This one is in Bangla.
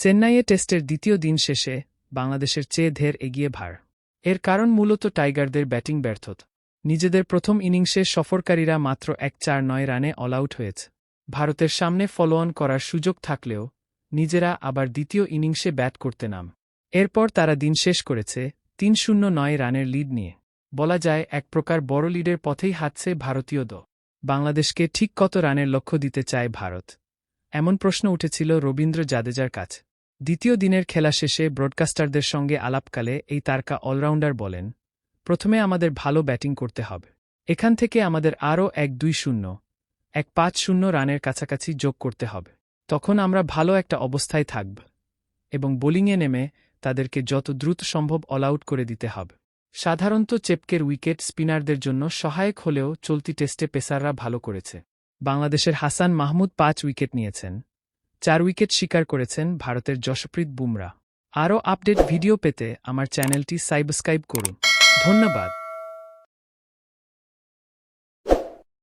চেন্নাইয়ে টেস্টের দ্বিতীয় দিন শেষে বাংলাদেশের চেয়ে ঢের এগিয়ে ভার। এর কারণ মূলত টাইগারদের ব্যাটিং ব্যর্থতা। নিজেদের প্রথম ইনিংসে সফরকারীরা মাত্র ১-৪-৯ রানে অল আউট হয়েছে। ভারতের সামনে ফলো অন করার সুযোগ থাকলেও নিজেরা আবার দ্বিতীয় ইনিংসে ব্যাট করতে নাম। এরপর তারা দিন শেষ করেছে ৩-০-৯ রানের লিড নিয়ে। বলা যায় এক প্রকার বড় লিডের পথেই হাঁটছে ভারতীয় দল। বাংলাদেশকে ঠিক কত রানের লক্ষ্য দিতে চায় ভারত, এমন প্রশ্ন উঠেছিল রবীন্দ্র জাদেজার কাছে। দ্বিতীয় দিনের খেলা শেষে ব্রডকাস্টারদের সঙ্গে আলাপকালে এই তারকা অলরাউন্ডার বলেন, প্রথমে আমাদের ভালো ব্যাটিং করতে হবে। এখান থেকে আমাদের আরও ১-২-০, ১-৫-০ রানের কাছাকাছি যোগ করতে হবে। তখন আমরা ভালো একটা অবস্থায় থাকব এবং বোলিংয়ে নেমে তাদেরকে যত দ্রুত সম্ভব অল আউট করে দিতে হবে। সাধারণত চেপকের উইকেট স্পিনারদের জন্য সহায়ক হলেও চলতি টেস্টে পেসাররা ভালো করেছে। বাংলাদেশের হাসান মাহমুদ ৫ উইকেট নিয়েছেন, ৪ উইকেট শিকার করেছেন ভারতের যশপ্রীত বুমরা। আরও আপডেট ভিডিও পেতে আমার চ্যানেলটি সাবস্ক্রাইব করুন। ধন্যবাদ।